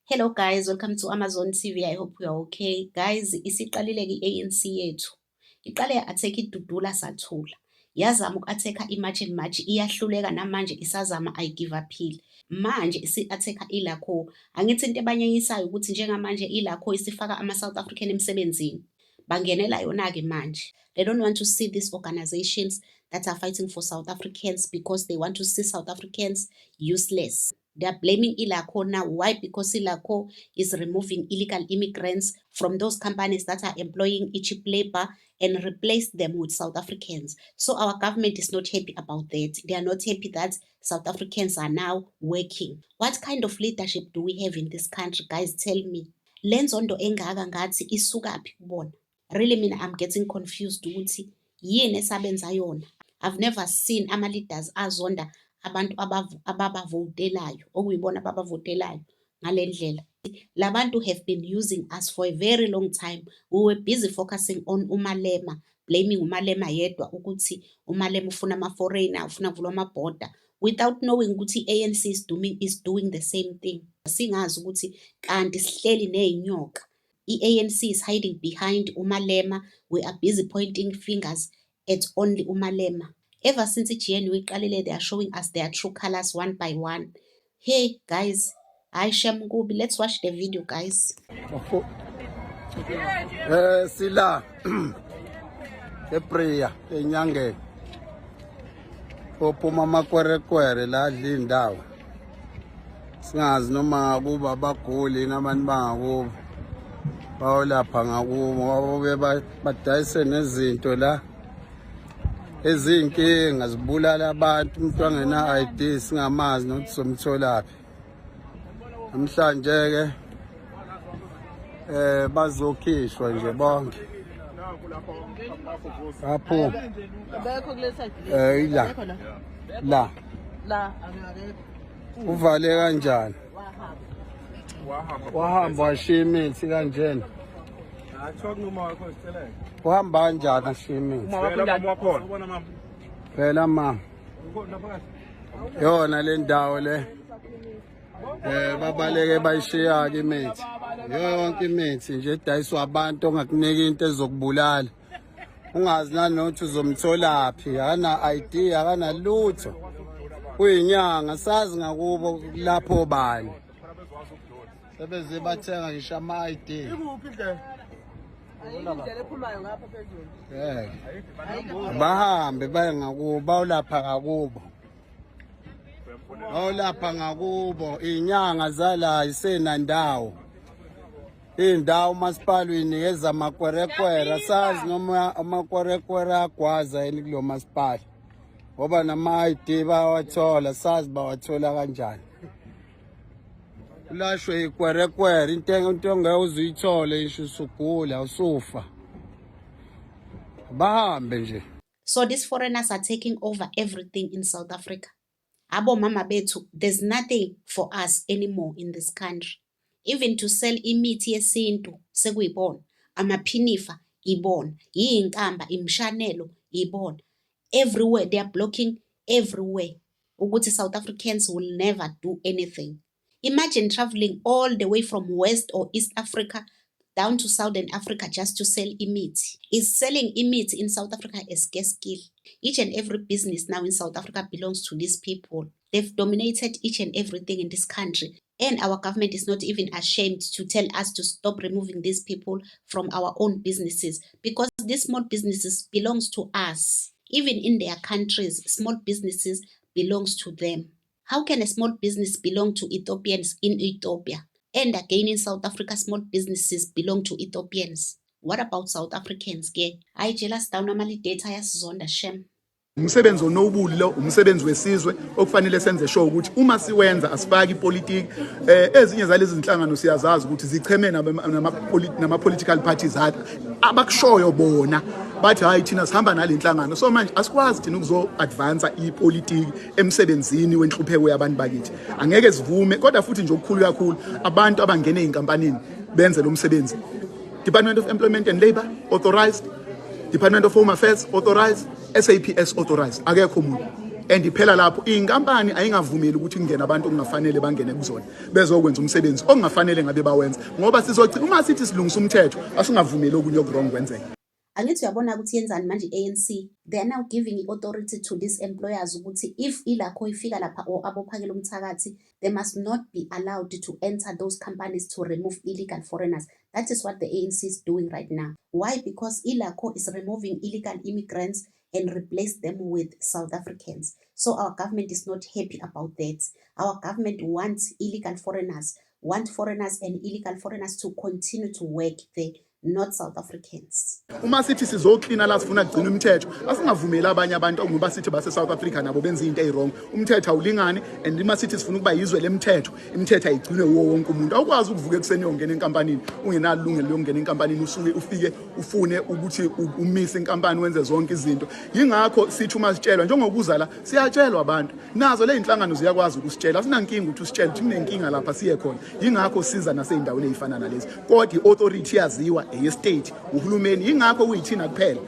Hello guys, welcome to Amazon TV. I hope you are okay. Guys, isiqalile ki-ANC yethu. Iqale ya-attack iDudula sathula. Yazama uku-attack iMarch and March, iyahluleka namanje isazama ayigive uphile. Manje isi-attack ilakho. Angithi into ebanyenyisayo ukuthi njengamanje ilakho isifaka ama-South African emsebenzini. Bangenela yona-ke manje. They don't want to see these organizations that are fighting for South Africans because they want to see South Africans useless. They are blaming Ilako now. Why? Because Ilako is removing illegal immigrants from those companies that are employing cheap labor and replace them with South Africans. So our government is not happy about that. They are not happy that South Africans are now working. What kind of leadership do we have in this country? Guys, tell me. Lenzondo engaka ngathi isukaphi kubona. Really, mina, I'm getting confused ukuthi yini esabenza yona. I've never seen ama leaders azonda abantu ababavotelayo okuyibona ababavotelayo ngalendlela. Labantu have been using us for a very long time. We were busy focusing on uMalema, blaming uMalema yedwa ukuthi uMalema ufuna ama-foreigner, ufuna kuvulwa ama-border, without knowing ukuthi ANC is doing the same thing. Singazi ukuthi kanti sihleli neyinyoka. I-ANC is hiding behind uMalema. We are busy pointing fingers at only uMalema. Ever since GNU iqalile, they are showing us their true colors one by one. Hey guys, Shamgubi, let's watch the video, guys. Sila epriya enyange ophuma amakwerekwere la adla indawo singazi noma kuba abaguli nabantu bangakubo bawolapha ngakubo babe badayise nezinto la ezinkinga zibulala abantu umuntu angena ID singamazi nokuthi somtholaphi namhlanje ke bazokhishwa nje bonke apho la uvale kanjani wahamba washiya imithi kanjena uhamba kanjani ashiya imithi phela mama yona le ndawo le babaleke bayishiya-ke imithi yonke imithi nje edayiswa abantu ongakunika into ezokubulala ungazi nanokuthi uzomtholaphi akana-ID akanalutho kuyinyanga sazi ngakubo lapho bani sebeze bathenga ngisho ama-ID bahambe baye ngakubo bawulapha ngakubo bawulapha ngakubo inyanga zala isenandawo indawo umasipala uyinikeza amakwerekwere asazi noma amakwerekwere agwaza yini kulo masipala ngoba nama-ID bawathola sazi bawathola kanjani ulashwe ikwerekwere into ongeke uzuyithole isho usugula usufa bahambe nje. So these foreigners are taking over everything in South Africa. Abo mama bethu, there's nothing for us anymore in this country. Even to sell imithi yesintu sekuyibona, amaphinifa ibona, yinkamba imshanelo ibona. Everywhere they are blocking everywhere. Ukuthi South Africans will never do anything. Imagine traveling all the way from West or East Africa down to Southern Africa just to sell imithi. Is selling imithi in South Africa a scarce skill? Each and every business now in South Africa belongs to these people. They've dominated each and everything in this country. And our government is not even ashamed to tell us to stop removing these people from our own businesses because these small businesses belongs to us. Even in their countries, small businesses belongs to them. How can a small business belong to Ethiopians in Ethiopia? And again in South Africa, small businesses belong to Ethiopians. What about South Africans? I jealous down normally data yasizonda shem. Umsebenzi onobuli lo umsebenzi wesizwe okufanele senze show ukuthi uma siwenza asifaki ipolitiki ezinye zalezi zinhlangano siyazazi ukuthi zichemena nama political parties abakushoyo bona bathi hayi thina sihamba nalenhlangano so manje asikwazi thina ukuzo advance ipolitiki emsebenzini wenhlupheko yabantu bakithi angeke sivume kodwa futhi nje okukhulu kakhulu abantu abangene einkampanini benze lo msebenzi. Department of Employment and Labour authorized, Department of Home Affairs authorized, SAPS authorized. Akekho umuntu and phela lapho inkampani ayingavumeli ukuthi kungena abantu okungafanele bangene kuzona bezokwenza umsebenzi ongafanele ngabe bawenza ngoba sizogcina uma sithi silungisa umthetho asingavumeli okunye okurong kwenzeke. Angithi uyabona ukuthi yenzani manje ANC, they are now giving authority to these employers ukuthi if ilakho ifika lapha or abophakela umthakathi, they must not be allowed to enter those companies to remove illegal foreigners. That is what the ANC is doing right now. Why? Because ilakho is removing illegal immigrants and replace them with South Africans. So our government is not happy about that. Our government wants illegal foreigners, want foreigners and illegal foreigners to continue to work there, not South Africans. Uma sithi sizoklina la sifuna kugcina umthetho asingavumeli abanye abantu ngoba sithi base South Africa nabo benza into ezirong. Umthetho awulingani and uma sithi sifuna ukuba yizwe lemithetho, imithetho ayigcinwe wonke umuntu. Awukwazi ukuvuka ekseni uyongena enkampanini ungenalungelo lokungena enkampanini usuke ufike ufune ukuthi umise inkampani wenze zonke izinto. Yingakho sithi uma sitshelwa njengokuza la siyatshelwa abantu nazo le inhlangano ziyakwazi ukusitshela asinankinga ukuthi usitshele ukuthi kunenkinga lapha siye khona. Yingakho siza naseyindaweni ezifana nalezi. Kodwa iauthority yaziwa state uhulumeni yingakho uyithina kuphela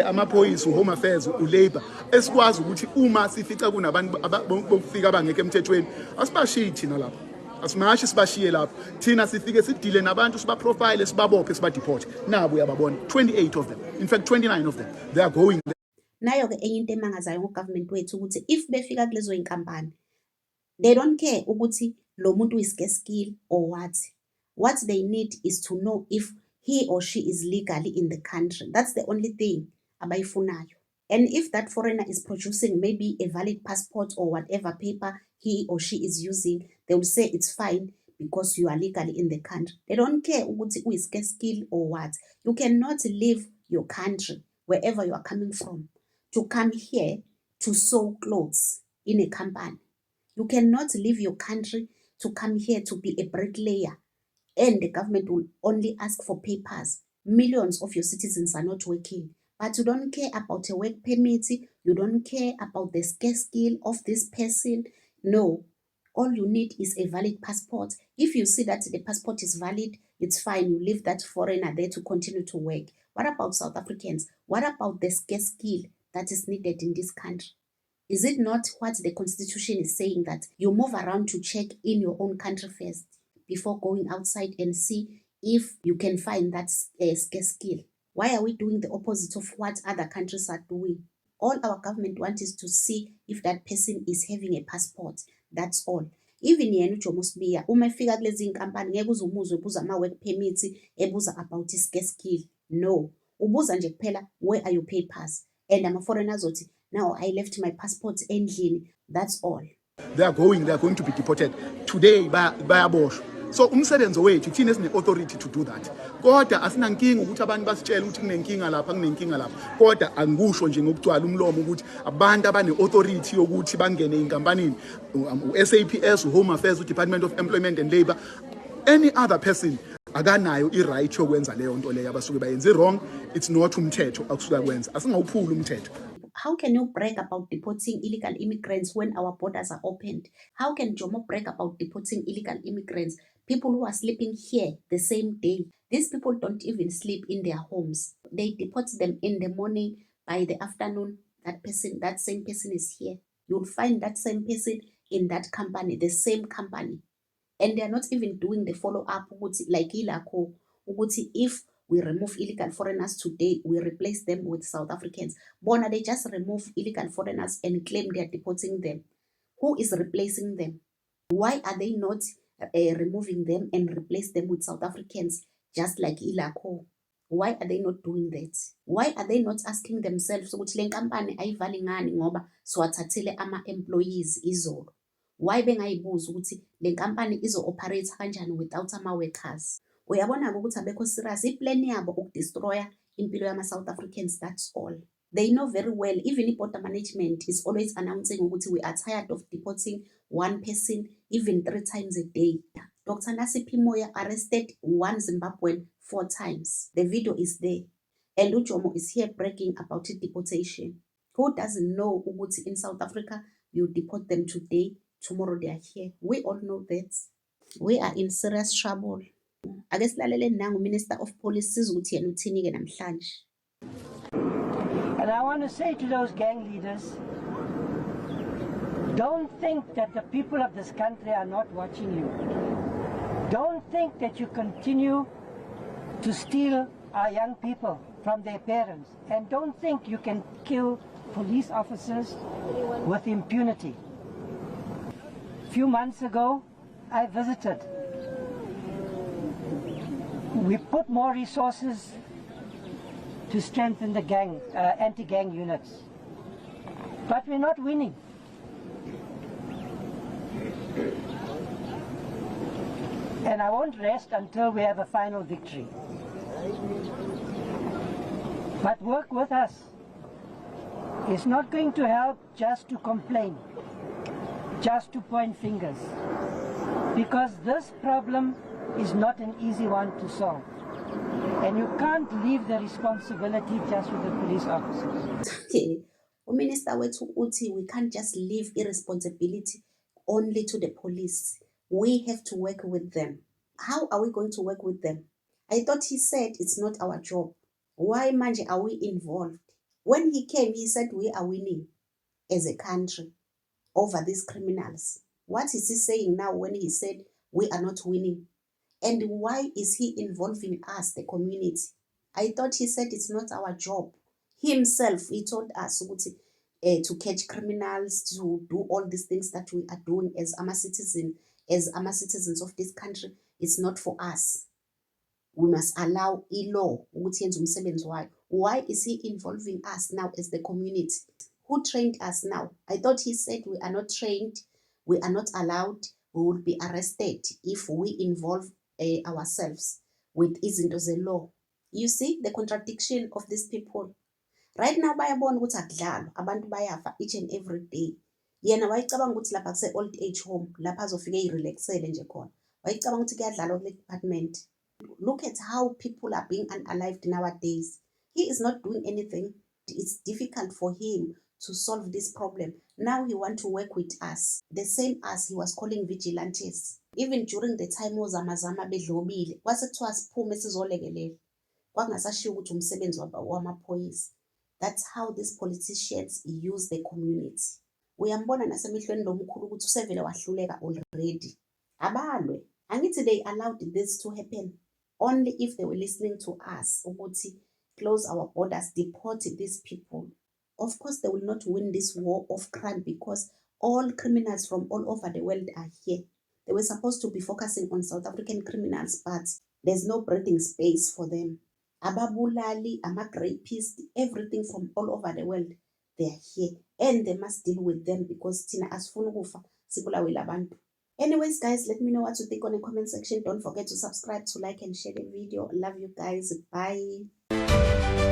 amaphoyisa uHome Affairs uLabor esikwazi ukuthi uma sifica kunabantu bokufika abangeke emthethweni asibashiyi thina lapha asimashi sibashiye lapha thina sifike sidile nabantu siba profile sibabophe siba deport nabo uyababona 28 of them, in fact 29 of them, they are going there. Nayo ke enye into emangazayo ngogovernment wethu ukuthi if befika kulezo inkampani, they don't care ukuthi lo muntu skill or what they need is to know if he or she is legally in the country. That's the only thing abayifunayo. And if that foreigner is producing maybe a valid passport or whatever paper he or she is using, they will say it's fine because you are legally in the country. They don't care ukuthi skill or what. You cannot leave your country, wherever you are coming from, to come here to sew clothes in a company. You cannot leave your country to come here to be a bricklayer. And the government will only ask for papers. Millions of your citizens are not working. But you don't care about a work permit. You don't care about the skill of this person. No. All you need is a valid passport. If you see that the passport is valid, it's fine. You leave that foreigner there to continue to work. What about South Africans? What about the skill that is needed in this country? Is it not what the Constitution is saying, that you move around to check in your own country first before going outside and see if you can find that skill? Why are we doing the opposite of what other countries are doing? All our government wants is to see if that person is having a passport. That's all. Even yena uJomo Sibiya uma efika kulezi inkampani ngeke uzumuzwe ebuza ama work permits, ebuza about skill. No. Ubuza nje kuphela, where are your papers? And ama foreigners othi, now I left my passport endlini. That's all. They are going to be deported today bayaboshwa. So umsebenzi wethu thina esine authority to do that. Kodwa asinankinga ukuthi abantu basitshela ukuthi kunenkinga lapha. Kodwa angikusho nje ngokugcwala umlomo ukuthi abantu abane authority yokuthi bangene inkampanini, SAPS, Home Affairs, Department of Employment and Labour, any other person akanayo i-right yokwenza leyo nto leyo abasuke bayenze wrong. It's not umthetho akusuka kwenza. Asingawuphula umthetho. How can you brag about deporting illegal immigrants when our borders are opened? How can Jomo brag about deporting illegal immigrants? People who are sleeping here the same day. These people don't even sleep in their homes. They deport them in the morning. By the afternoon, that same person is here. You'll find that same person in that company, the same company. And they are not even doing the follow-up, like ilakho, if we remove illegal foreigners today, we replace them with South Africans. Bona, they just remove illegal foreigners and claim they are deporting them. Who is replacing them? Why are they not removing them and replace them with South Africans, just like ilakho? Why are they not doing that? Why are they not asking themselves ukuthi le nkampani ayivali ngani ngoba siwathathele ama-employees izolo? Why bengayibuza ukuthi le nkampani izo-operate kanjani without ama-workers? Uyabona ukuthi abekho serious iplan yabo ukudestroya impilo yama-South Africans. That's all. They know very well. Even i-border management is always announcing ukuthi we are tired of deporting one person even 3 times a day. Dr. Nasiphi Moyo arrested one Zimbabwean 4 times. The video is there. And uJomo is here bragging about deportation. Who doesn't know ukuthi in South Africa you deport them today, tomorrow they are here? We all know that. We are in serious trouble. Ake silalele nangu Minister of Police sizwe ukuthi yena uthini-ke namhlanje. And I want to say to those gang leaders, Don't think that the people of this country are not watching you. Don't think that you continue to steal our young people from their parents. And don't think you can kill police officers with impunity. A few months ago, I visited. We put more resources to strengthen the anti-gang units. But we're not winning. And I won't rest until we have a final victory. But work with us. It's not going to help just to complain, just to point fingers, because this problem is not an easy one to solve. And you can't leave the responsibility just with the police officers. Okay. Minister wethu uthi we can't just leave irresponsibility only to the police. We have to work with them. How are we going to work with them? I thought he said it's not our job. Why manje are we involved? When he came, he said we are winning as a country over these criminals. What is he saying now when he said we are not winning? And why is he involving us, the community? I thought he said it's not our job. Himself, he told us to catch criminals, to do all these things that we are doing as citizens of this country. It's not for us. We must allow law. Why is he involving us now as the community? Who trained us now? I thought he said we are not trained, we are not allowed, we will be arrested if we involve ourselves with izinto ze-law. You see the contradiction of these people. Right now bayabona ukuthi akudlalwa, abantu bayafa each and every day. Yena wayicabanga ukuthi lapha kuse old age home, lapha azofika irelaxele nje khona. Wayicabanga ukuthi kuyadlalwa kule department. Look at how people are being unalived nowadays. He is not doing anything. It's difficult for him to solve this problem. Now he wants to work with us, the same as he was calling vigilantes. Even during the time ozamazama bedlobile, kwasekuthiwa siphume sizolekelela. Kwakungasashiwo ukuthi umsebenzi wamaphoyisa. That's how these politicians use the community. Uyambona nasemehlweni lomkhulu ukuthi usevele wahluleka already. Abalwe. Angithi they allowed this to happen only if they were listening to us. Ukuthi close our borders, deport these people. Of course, they will not win this war of crime because all criminals from all over the world are here. They were supposed to be focusing on South African criminals, but there's no breathing space for them. Ababulali, ama-rapists, everything from all over the world, they are here. And they must deal with them because tina asifuna ukufa sibulawile abantu. Anyways, guys, let me know what you think on the comment section. Don't forget to subscribe, to like and share the video. Love you guys. Bye.